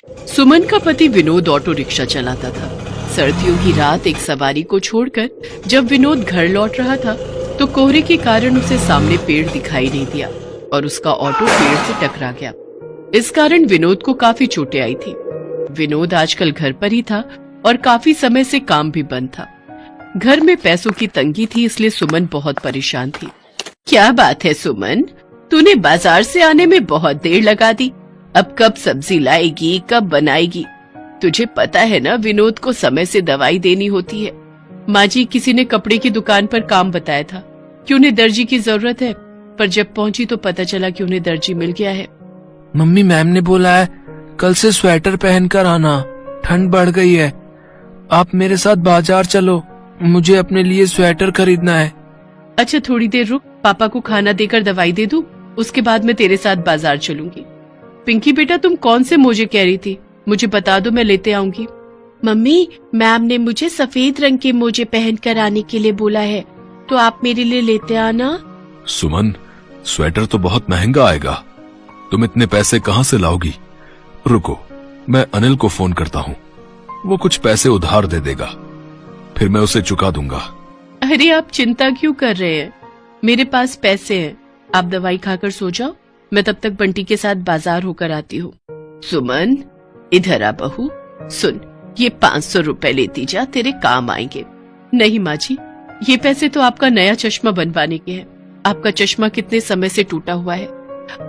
सुमन का पति Vinod auto rickshaw चलाता था। सर्दियों की रात एक सवारी को छोड़कर जब विनोद घर लौट रहा था तो कोहरे के कारण उसे सामने पेड़ दिखाई नहीं दिया और उसका ऑटो पेड़ से टकरा गया। इस कारण विनोद को काफी चोटें आई थी। विनोद आजकल घर पर ही था और काफी समय से काम भी बंद था। घर में पैसों की तंगी थी, इसलिए सुमन बहुत परेशान थी। क्या बात है सुमन, तूने बाजार से आने में बहुत देर लगा दी। अब कब सब्जी लाएगी, कब बनाएगी? तुझे पता है ना विनोद को समय से दवाई देनी होती है। माँ जी, किसी ने कपड़े की दुकान पर काम बताया था कि उन्हें दर्जी की जरूरत है, पर जब पहुंची तो पता चला कि उन्हें दर्जी मिल गया है। मम्मी, मैम ने बोला है कल से स्वेटर पहनकर आना, ठंड बढ़ गई है। आप मेरे साथ बाजार चलो, मुझे अपने लिए स्वेटर खरीदना है। अच्छा थोड़ी देर रुक, पापा को खाना देकर दवाई दे दूं, उसके बाद मैं तेरे साथ बाजार चलूंगी। पिंकी बेटा, तुम कौन से मोजे कह रही थी? मुझे बता दो, मैं लेते आऊंगी। मम्मी, मैम ने मुझे सफेद रंग के मोजे पहन कर आने के लिए बोला है, तो आप मेरे लिए लेते आना। सुमन, स्वेटर तो बहुत महंगा आएगा, तुम इतने पैसे कहाँ से लाओगी? रुको, मैं अनिल को फोन करता हूँ, वो कुछ पैसे उधार दे देगा, फिर मैं उसे चुका दूंगा। अरे आप चिंता क्यों कर रहे हैं, मेरे पास पैसे हैं। आप दवाई खाकर सो जाओ, मैं तब तक बंटी के साथ बाजार होकर आती हूँ। सुमन, इधर आ बहू, सुन, ये 500 रुपए लेती जा, तेरे काम आएंगे। नहीं माँ जी, ये पैसे तो आपका नया चश्मा बनवाने के हैं। आपका चश्मा कितने समय से टूटा हुआ है।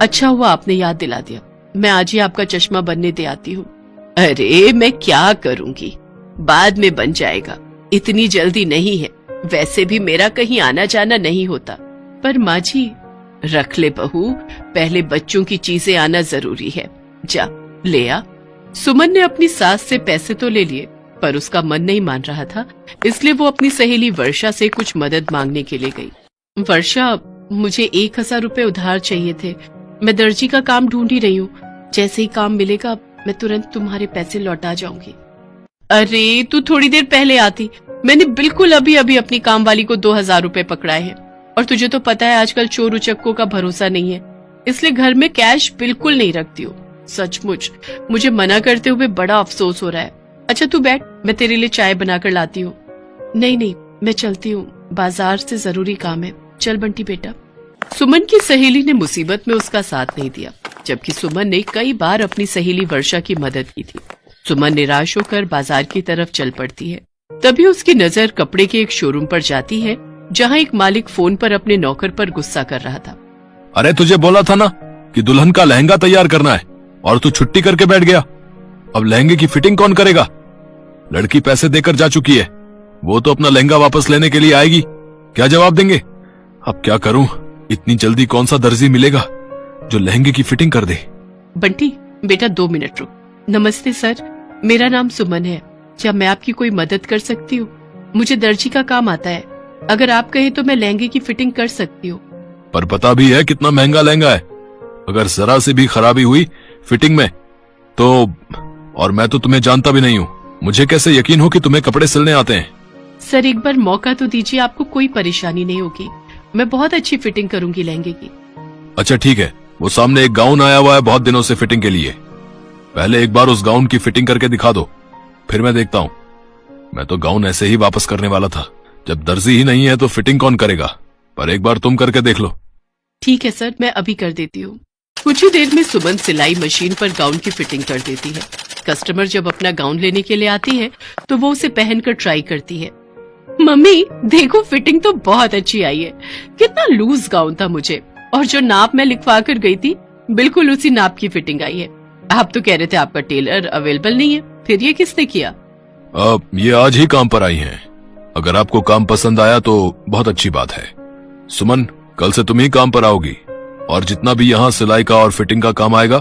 अच्छा हुआ आपने याद दिला दिया, मैं आज ही आपका चश्मा बनने दे आती हूँ। अरे मैं क्या करूंगी, बाद में बन जाएगा, इतनी जल्दी नहीं है। वैसे भी मेरा कहीं आना जाना नहीं होता। पर माँ जी, रख ले बहू, पहले बच्चों की चीजें आना जरूरी है। जा ले आ। सुमन ने अपनी सास से पैसे तो ले लिए, पर उसका मन नहीं मान रहा था, इसलिए वो अपनी सहेली वर्षा से कुछ मदद मांगने के लिए गई। वर्षा, मुझे 1000 रुपए उधार चाहिए थे। मैं दर्जी का काम ढूंढ ही रही हूँ, जैसे ही काम मिलेगा मैं तुरंत तुम्हारे पैसे लौटा जाऊंगी। अरे तू थोड़ी देर पहले आती, मैंने बिल्कुल अभी अभी अपनी काम वाली को 2000 रुपए पकड़ाए हैं। और तुझे तो पता है आजकल चोर उचक्कों का भरोसा नहीं है, इसलिए घर में कैश बिल्कुल नहीं रखती हूँ। सचमुच मुझे मना करते हुए बड़ा अफसोस हो रहा है। अच्छा तू बैठ, मैं तेरे लिए चाय बनाकर लाती हूँ। नहीं नहीं, मैं चलती हूँ, बाजार से जरूरी काम है। चल बंटी बेटा। सुमन की सहेली ने मुसीबत में उसका साथ नहीं दिया, जबकि सुमन ने कई बार अपनी सहेली वर्षा की मदद की थी। सुमन निराश होकर बाजार की तरफ चल पड़ती है। तभी उसकी नजर कपड़े के एक शोरूम पर जाती है, जहाँ एक मालिक फोन पर अपने नौकर पर गुस्सा कर रहा था। अरे तुझे बोला था ना कि दुल्हन का लहंगा तैयार करना है, और तू छुट्टी करके बैठ गया। अब लहंगे की फिटिंग कौन करेगा? लड़की पैसे देकर जा चुकी है, वो तो अपना लहंगा वापस लेने के लिए आएगी, क्या जवाब देंगे? अब क्या करूं, इतनी जल्दी कौन सा दर्जी मिलेगा जो लहंगे की फिटिंग कर दे? बंटी बेटा 2 मिनट रुक। नमस्ते सर, मेरा नाम सुमन है, क्या मैं आपकी कोई मदद कर सकती हूँ? मुझे दर्जी का काम आता है, अगर आप कहें तो मैं लहंगे की फिटिंग कर सकती हूँ। पर पता भी है कितना महंगा लहंगा है, अगर जरा से भी खराबी हुई फिटिंग में तो, और मैं तो तुम्हें जानता भी नहीं हूँ, मुझे कैसे यकीन हो कि तुम्हें कपड़े सिलने आते हैं? सर एक बार मौका तो दीजिए, आपको कोई परेशानी नहीं होगी, मैं बहुत अच्छी फिटिंग करूंगी लहंगे की। अच्छा ठीक है, वो सामने एक गाउन आया हुआ है बहुत दिनों से फिटिंग के लिए, पहले एक बार उस गाउन की फिटिंग करके दिखा दो, फिर मैं देखता हूँ। मैं तो गाउन ऐसे ही वापस करने वाला था, जब दर्जी ही नहीं है तो फिटिंग कौन करेगा, पर एक बार तुम करके देख लो। ठीक है सर, मैं अभी कर देती हूँ। कुछ ही देर में सुमन सिलाई मशीन पर गाउन की फिटिंग कर देती है। कस्टमर जब अपना गाउन लेने के लिए आती है तो वो उसे पहनकर ट्राई करती है। मम्मी देखो, फिटिंग तो बहुत अच्छी आई है, कितना लूज गाउन था मुझे, और जो नाप मैं लिखवा कर गई थी बिल्कुल उसी नाप की फिटिंग आई है। आप तो कह रहे थे आपका टेलर अवेलेबल नहीं है, फिर ये किसने किया? ये आज ही काम पर आई हैं। अगर आपको काम पसंद आया तो बहुत अच्छी बात है। सुमन, कल से तुम ही काम पर आओगी, और जितना भी यहाँ सिलाई का और फिटिंग का काम आएगा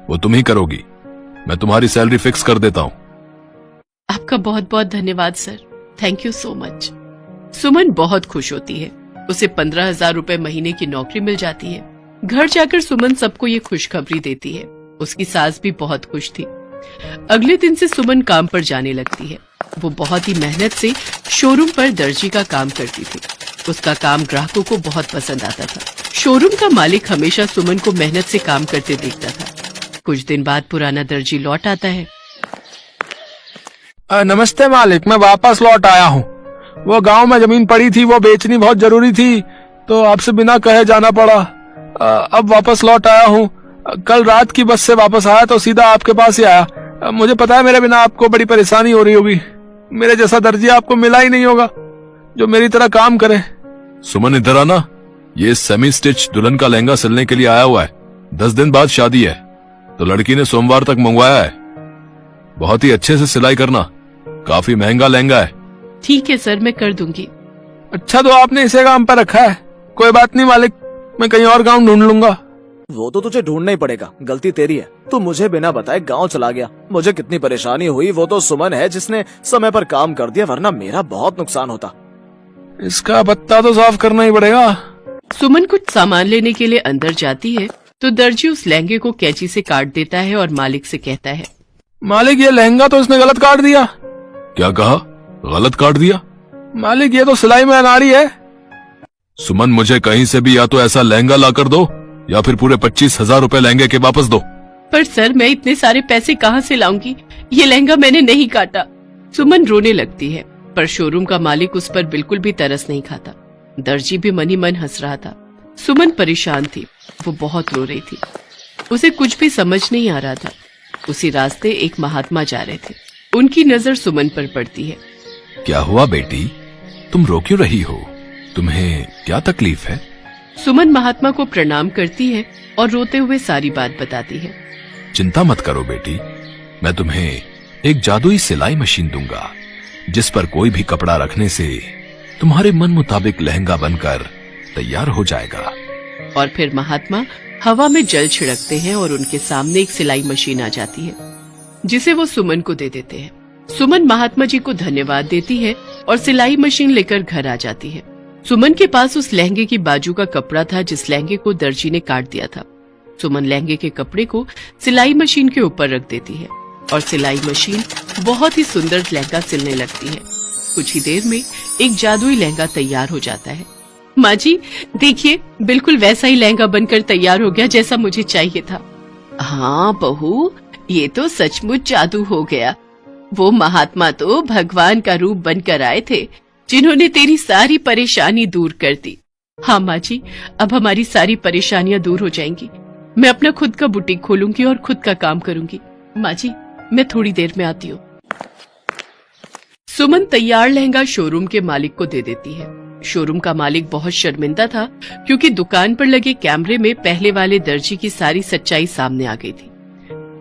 वो तुम ही करोगी। मैं तुम्हारी सैलरी फिक्स कर देता हूँ। आपका बहुत बहुत धन्यवाद sir, thank you so much. Suman बहुत खुश होती है, उसे 15,000 रुपए महीने की नौकरी मिल जाती है। घर जाकर सुमन सबको ये खुशखबरी देती है। उसकी सास भी बहुत खुश थी। अगले दिन से सुमन काम पर जाने लगती है। वो बहुत ही मेहनत से शोरूम पर दर्जी का काम करती थी। उसका काम ग्राहकों को बहुत पसंद आता था। शोरूम का मालिक हमेशा सुमन को मेहनत से काम करते देखता था। कुछ दिन बाद पुराना दर्जी लौट आता है। नमस्ते मालिक, मैं वापस लौट आया हूँ। वो गांव में जमीन पड़ी थी, वो बेचनी बहुत जरूरी थी, तो आपसे बिना कहे जाना पड़ा। अब वापस लौट आया हूँ। कल रात की बस से वापस आया तो सीधा आपके पास ही आया। मुझे पता है मेरे बिना आपको बड़ी परेशानी हो रही होगी। मेरे जैसा दर्जी आपको मिला ही नहीं होगा जो मेरी तरह काम करे। सुमन इधर आना। ये सेमी स्टिच दुल्हन का लहंगा सिलने के लिए आया हुआ है। 10 दिन बाद शादी है, तो लड़की ने सोमवार तक मंगवाया है। बहुत ही अच्छे से सिलाई करना, काफी महंगा लहंगा है। ठीक है सर, मैं कर दूंगी। अच्छा, तो आपने इसे काम पर रखा है। कोई बात नहीं मालिक, मैं कहीं और काम ढूंढ लूंगा। वो तो तुझे ढूंढना ही पड़ेगा, गलती तेरी है। तू मुझे बिना बताए गांव चला गया। मुझे कितनी परेशानी हुई, वो तो सुमन है जिसने समय पर काम कर दिया, वरना मेरा बहुत नुकसान होता। इसका पत्ता तो साफ करना ही पड़ेगा। सुमन कुछ सामान लेने के लिए अंदर जाती है तो दर्जी उस लहंगे को कैंची से काट देता है और मालिक से कहता है, मालिक ये लहंगा तो इसने गलत काट दिया। क्या कहा? गलत काट दिया? मालिक ये तो सिलाई में अनाड़ी है। सुमन, मुझे कहीं से भी या तो ऐसा लहंगा ला कर दो या फिर पूरे 25,000 रुपए लहंगे के वापस दो। पर सर मैं इतने सारे पैसे कहाँ से लाऊंगी? ये लहंगा मैंने नहीं काटा। सुमन रोने लगती है, पर शोरूम का मालिक उस पर बिल्कुल भी तरस नहीं खाता। दर्जी भी मन ही मन हंस रहा था। सुमन परेशान थी, वो बहुत रो रही थी। उसे कुछ भी समझ नहीं आ रहा था। उसी रास्ते एक महात्मा जा रहे थे। उनकी नजर सुमन पर पड़ती है। क्या हुआ बेटी, तुम रो क्यों रही हो? तुम्हें क्या तकलीफ है? सुमन महात्मा को प्रणाम करती है और रोते हुए सारी बात बताती है। चिंता मत करो बेटी, मैं तुम्हें एक जादुई सिलाई मशीन दूंगा, जिस पर कोई भी कपड़ा रखने से तुम्हारे मन मुताबिक लहंगा बनकर तैयार हो जाएगा। और फिर महात्मा हवा में जल छिड़कते हैं और उनके सामने एक सिलाई मशीन आ जाती है, जिसे वो सुमन को दे देते हैं। सुमन महात्मा जी को धन्यवाद देती है और सिलाई मशीन लेकर घर आ जाती है। सुमन के पास उस लहंगे की बाजू का कपड़ा था जिस लहंगे को दर्जी ने काट दिया था। सुमन लहंगे के कपड़े को सिलाई मशीन के ऊपर रख देती है और सिलाई मशीन बहुत ही सुंदर लहंगा सिलने लगती है। कुछ ही देर में एक जादुई लहंगा तैयार हो जाता है। माँ जी देखिए, बिल्कुल वैसा ही लहंगा बनकर तैयार हो गया जैसा मुझे चाहिए था। हाँ बहू, ये तो सचमुच जादू हो गया। वो महात्मा तो भगवान का रूप बनकर आए थे, जिन्होंने तेरी सारी परेशानी दूर कर दी। हाँ माँ जी, अब हमारी सारी परेशानियां दूर हो जाएंगी। मैं अपना खुद का बुटीक खोलूंगी और खुद का काम करूंगी। माँ जी, मैं थोड़ी देर में आती हूँ। सुमन तैयार लहंगा शोरूम के मालिक को दे देती है। शोरूम का मालिक बहुत शर्मिंदा था, क्योंकि दुकान पर लगे कैमरे में पहले वाले दर्जी की सारी सच्चाई सामने आ गई थी।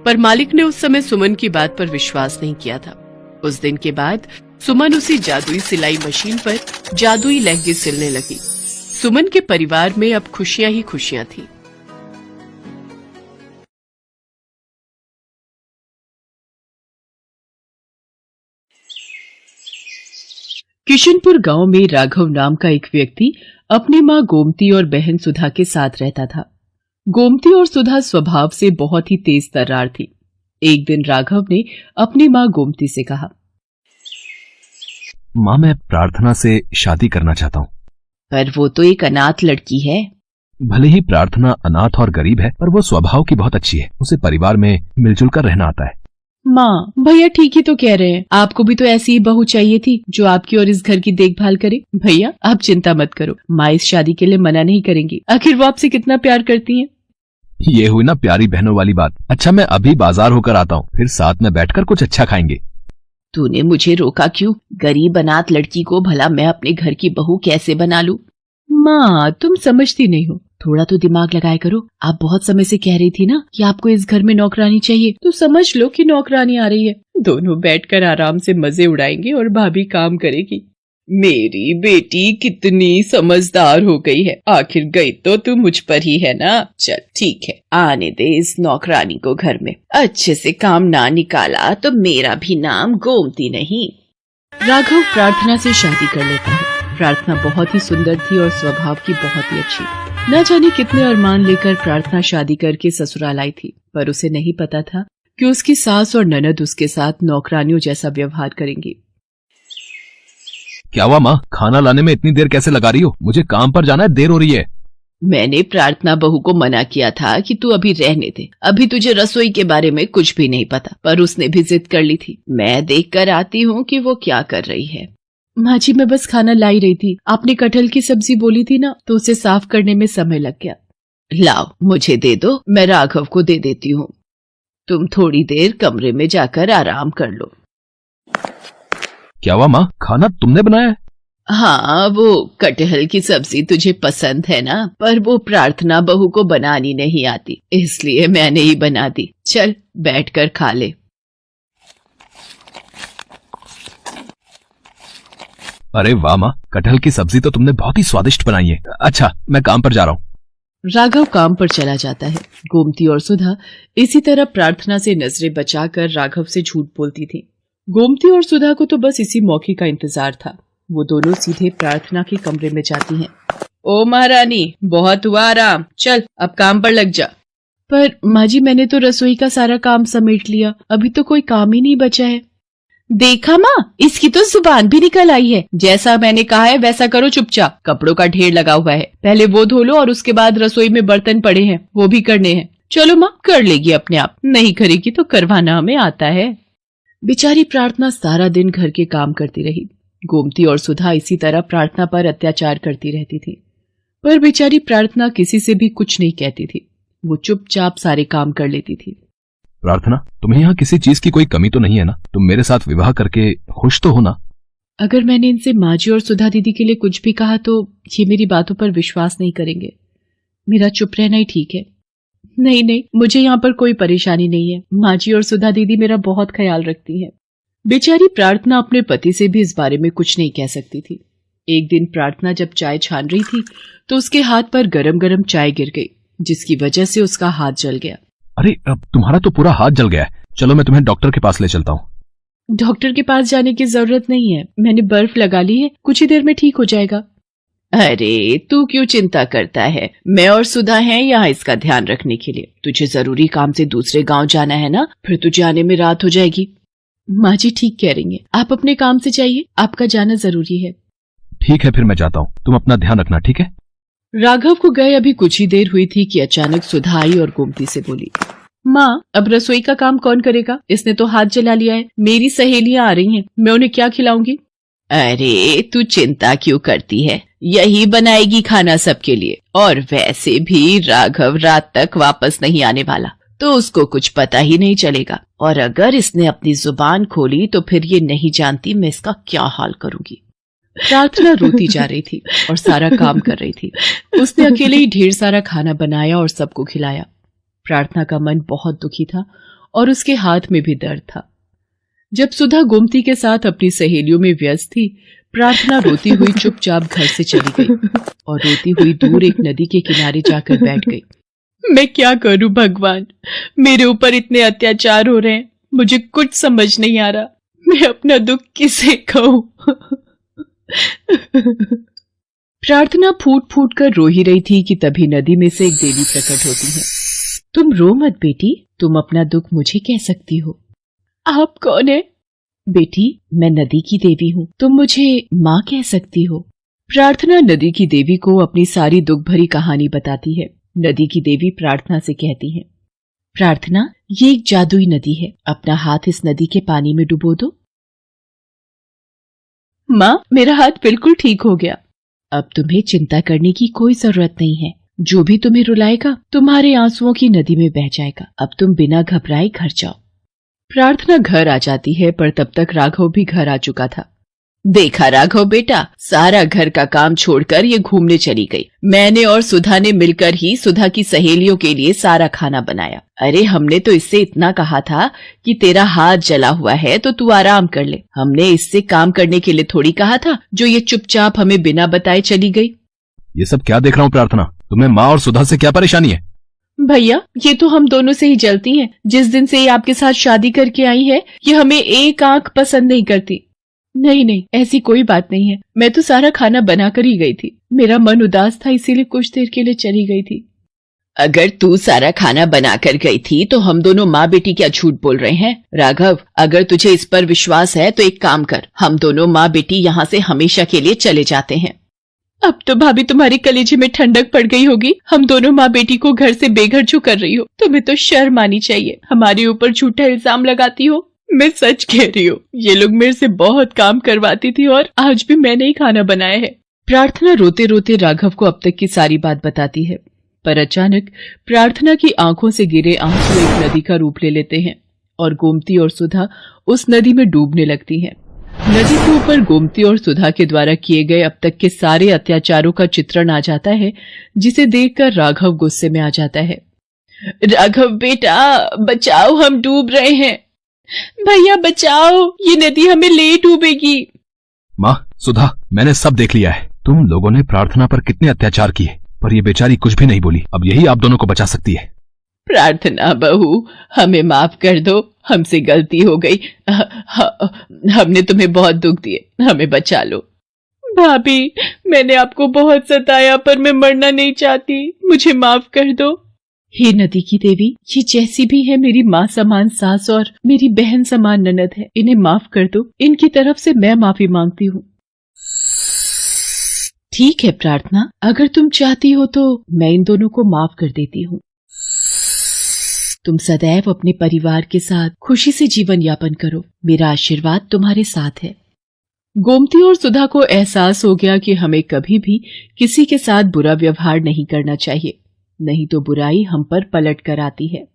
पर मालिक ने उस समय सुमन की बात पर विश्वास नहीं किया था। उस दिन के बाद सुमन उसी जादुई सिलाई मशीन पर जादुई लहंगे सिलने लगी। सुमन के परिवार में अब खुशियां ही खुशियां थी। किशनपुर गांव में राघव नाम का एक व्यक्ति अपनी मां गोमती और बहन सुधा के साथ रहता था। गोमती और सुधा स्वभाव से बहुत ही तेज तर्रार थी। एक दिन राघव ने अपनी मां गोमती से कहा, माँ मैं प्रार्थना से शादी करना चाहता हूँ। पर वो तो एक अनाथ लड़की है। भले ही प्रार्थना अनाथ और गरीब है, पर वो स्वभाव की बहुत अच्छी है। उसे परिवार में मिलजुल कर रहना आता है। माँ भैया ठीक ही तो कह रहे हैं, आपको भी तो ऐसी ही बहू चाहिए थी जो आपकी और इस घर की देखभाल करे। भैया आप चिंता मत करो, माँ इस शादी के लिए मना नहीं करेंगी। आखिर वो आपसे कितना प्यार करती हैं। ये हुई ना प्यारी बहनों वाली बात। अच्छा मैं अभी बाजार होकर आता हूँ, फिर साथ में बैठकर कुछ अच्छा खाएंगे। तूने मुझे रोका क्यों? गरीब अनाथ लड़की को भला मैं अपने घर की बहू कैसे बना लूं? माँ तुम समझती नहीं हो, थोड़ा तो दिमाग लगाया करो। आप बहुत समय से कह रही थी ना कि आपको इस घर में नौकरानी चाहिए, तो समझ लो कि नौकरानी आ रही है। दोनों बैठकर आराम से मजे उड़ाएंगे और भाभी काम करेगी। मेरी बेटी कितनी समझदार हो गई है। आखिर गई तो तू मुझ पर ही है ना। चल ठीक है, आने दे इस नौकरानी को घर में। अच्छे से काम ना निकाला तो मेरा भी नाम गोमती नहीं। राघव प्रार्थना से शादी कर लेता है। प्रार्थना बहुत ही सुंदर थी और स्वभाव की बहुत ही अच्छी। न जाने कितने अरमान लेकर प्रार्थना शादी करके ससुराल आई थी, पर उसे नहीं पता था कि उसकी सास और ननद उसके साथ नौकरानियों जैसा व्यवहार करेंगी। क्या हुआ माँ, खाना लाने में इतनी देर कैसे लगा रही हो? मुझे काम पर जाना है, देर हो रही है। मैंने प्रार्थना बहू को मना किया था कि तू अभी रहने दे, अभी तुझे रसोई के बारे में कुछ भी नहीं पता, पर उसने भी जिद कर ली थी। मैं देख कर आती हूँ कि वो क्या कर रही है। माँ जी, मैं बस खाना लाई रही थी, आपने कटहल की सब्जी बोली थी ना, तो उसे साफ करने में समय लग गया। लाओ मुझे दे दो, मैं राघव को दे देती हूँ। तुम थोड़ी देर कमरे में जाकर आराम कर लो। क्या हुआ माँ, खाना तुमने बनाया है? हाँ, वो कटहल की सब्जी तुझे पसंद है ना, पर वो प्रार्थना बहू को बनानी नहीं आती, इसलिए मैंने ही बना दी। चल बैठकर खा ले। अरे वाह माँ, कटहल की सब्जी तो तुमने बहुत ही स्वादिष्ट बनाई है। अच्छा, मैं काम पर जा रहा हूँ। राघव काम पर चला जाता है। गोमती और सुधा इसी तरह प्रार्थना से नजरें बचाकर राघव से झूठ बोलती थी। गोमती और सुधा को तो बस इसी मौके का इंतजार था। वो दोनों सीधे प्रार्थना के कमरे में जाती हैं। ओ महारानी, बहुत हुआ आराम, चल अब काम पर लग जा। पर माँ जी, मैंने तो रसोई का सारा काम समेट लिया, अभी तो कोई काम ही नहीं बचा है। देखा माँ, इसकी तो जुबान भी निकल आई है। जैसा मैंने कहा है वैसा करो चुपचाप। कपड़ों का ढेर लगा हुआ है, पहले वो धो लो और उसके बाद रसोई में बर्तन पड़े हैं, वो भी करने हैं। चलो माँ, कर लेगी अपने आप, नहीं करेगी तो करवाना हमें आता है। बेचारी प्रार्थना सारा दिन घर के काम करती रही। गोमती और सुधा इसी तरह प्रार्थना पर अत्याचार करती रहती थी, पर बेचारी प्रार्थना किसी से भी कुछ नहीं कहती थी। वो चुपचाप सारे काम कर लेती थी। प्रार्थना, तुम्हें यहाँ किसी चीज की कोई कमी तो नहीं है ना? तुम मेरे साथ विवाह करके खुश तो हो ना? अगर मैंने इनसे माँ जी और सुधा दीदी के लिए कुछ भी कहा तो ये मेरी बातों पर विश्वास नहीं करेंगे। मेरा चुप रहना ही ठीक है। नहीं नहीं, मुझे यहाँ पर कोई परेशानी नहीं है। माँ जी और सुधा दीदी मेरा बहुत ख्याल रखती हैं। बेचारी प्रार्थना अपने पति से भी इस बारे में कुछ नहीं कह सकती थी। एक दिन प्रार्थना जब चाय छान रही थी तो उसके हाथ पर गरम गरम चाय गिर गई, जिसकी वजह से उसका हाथ जल गया। अरे, अब तुम्हारा तो पूरा हाथ जल गया है। चलो मैं तुम्हें डॉक्टर के पास ले चलता हूँ। डॉक्टर के पास जाने की जरूरत नहीं है, मैंने बर्फ लगा ली है, कुछ ही देर में ठीक हो जाएगा। अरे तू क्यों चिंता करता है, मैं और सुधा हैं यहाँ इसका ध्यान रखने के लिए। तुझे जरूरी काम से दूसरे गांव जाना है ना, फिर तुझे आने में रात हो जाएगी। माँ जी ठीक कह रही हैं, आप अपने काम से जाइए, आपका जाना जरूरी है। ठीक है, फिर मैं जाता हूँ, तुम अपना ध्यान रखना, ठीक है? राघव को गए अभी कुछ ही देर हुई थी कि अचानक सुधा आई और गोमती से बोली, माँ अब रसोई का काम कौन करेगा? इसने तो हाथ जला लिया है। मेरी सहेलियां आ रही हैं, मैं उन्हें क्या खिलाऊंगी? अरे तू चिंता क्यों करती है, यही बनाएगी खाना सबके लिए। और वैसे भी राघव रात तक वापस नहीं आने वाला, तो उसको कुछ पता ही नहीं चलेगा। और अगर इसने अपनी जुबान खोली तो फिर ये नहीं जानती मैं इसका क्या हाल करूंगी। प्रार्थना रोती जा रही थी और सारा काम कर रही थी। उसने अकेले ही ढेर सारा खाना बनाया और सबको खिलाया। प्रार्थना का मन बहुत दुखी था और उसके हाथ में भी दर्द था। जब सुधा गोमती के साथ अपनी सहेलियों में व्यस्त थी, प्रार्थना रोती हुई चुपचाप घर से चली गई और रोती हुई दूर एक नदी के किनारे जाकर बैठ गई। मैं क्या करूं भगवान, मेरे ऊपर इतने अत्याचार हो रहे हैं, मुझे कुछ समझ नहीं आ रहा, मैं अपना दुख किसे कहूं। प्रार्थना फूट फूट कर रो ही रही थी कि तभी नदी में से एक देवी प्रकट होती है। तुम रो मत बेटी, तुम अपना दुख मुझे कह सकती हो। आप कौन है? बेटी मैं नदी की देवी हूँ, तुम मुझे माँ कह सकती हो। प्रार्थना नदी की देवी को अपनी सारी दुख भरी कहानी बताती है। नदी की देवी प्रार्थना से कहती है, प्रार्थना ये एक जादुई नदी है, अपना हाथ इस नदी के पानी में डुबो दो। माँ मेरा हाथ बिल्कुल ठीक हो गया, अब तुम्हें चिंता करने की कोई जरूरत नहीं है। जो भी तुम्हें रुलाएगा तुम्हारे आंसुओं की नदी में बह जाएगा। अब तुम बिना घबराए घर जाओ। प्रार्थना घर आ जाती है, पर तब तक राघव भी घर आ चुका था। देखा राघव बेटा, सारा घर का काम छोड़कर ये घूमने चली गई। मैंने और सुधा ने मिलकर ही सुधा की सहेलियों के लिए सारा खाना बनाया। अरे हमने तो इससे इतना कहा था कि तेरा हाथ जला हुआ है तो तू आराम कर ले। हमने इससे काम करने के लिए थोड़ी कहा था, जो ये चुपचाप हमें बिना बताए चली गई। ये सब क्या देख रहा हूँ प्रार्थना, तुम्हें माँ और सुधा से क्या परेशानी है? भैया ये तो हम दोनों से ही जलती हैं। जिस दिन से ये आपके साथ शादी करके आई है, ये हमें एक आंख पसंद नहीं करती। नहीं नहीं, ऐसी कोई बात नहीं है, मैं तो सारा खाना बना कर ही गई थी। मेरा मन उदास था, इसीलिए कुछ देर के लिए चली गई थी। अगर तू सारा खाना बना कर गई थी तो हम दोनों माँ बेटी क्या झूठ बोल रहे हैं? राघव अगर तुझे इस पर विश्वास है तो एक काम कर, हम दोनों माँ बेटी यहाँ से हमेशा के लिए चले जाते हैं। अब तो भाभी तुम्हारी कलेजे में ठंडक पड़ गई होगी। हम दोनों माँ बेटी को घर से बेघर जो कर रही हो, तुम्हें तो शर्म आनी चाहिए। हमारे ऊपर झूठा इल्जाम लगाती हो। मैं सच कह रही हूँ, ये लोग मेरे से बहुत काम करवाती थी और आज भी मैंने ही खाना बनाया है। प्रार्थना रोते रोते राघव को अब तक की सारी बात बताती है, पर अचानक प्रार्थना की आंखों से गिरे आंसू एक नदी का रूप ले लेते हैं और गोमती और सुधा उस नदी में डूबने लगती हैं। नदी के ऊपर गोमती और सुधा के द्वारा किए गए अब तक के सारे अत्याचारों का चित्रण आ जाता है, जिसे देखकर राघव गुस्से में आ जाता है। राघव बेटा बचाओ, हम डूब रहे हैं। भैया बचाओ, ये नदी हमें ले डूबेगी। माँ सुधा, मैंने सब देख लिया है। तुम लोगों ने प्रार्थना पर कितने अत्याचार किए, पर ये बेचारी कुछ भी नहीं बोली। अब यही आप दोनों को बचा सकती है। प्रार्थना बहू, हमें माफ कर दो, हमसे गलती हो गई। हमने तुम्हें बहुत दुख दिए, हमें बचा लो। भाभी, मैंने आपको बहुत सताया, पर मैं मरना नहीं चाहती, मुझे माफ कर दो। हे नदी की देवी, ये जैसी भी है मेरी माँ समान सास और मेरी बहन समान ननद है, इन्हें माफ कर दो। इनकी तरफ से मैं माफी मांगती हूँ। ठीक है प्रार्थना, अगर तुम चाहती हो तो मैं इन दोनों को माफ कर देती हूँ। तुम सदैव अपने परिवार के साथ खुशी से जीवन यापन करो, मेरा आशीर्वाद तुम्हारे साथ है। गोमती और सुधा को एहसास हो गया कि हमें कभी भी किसी के साथ बुरा व्यवहार नहीं करना चाहिए, नहीं तो बुराई हम पर पलट कर आती है।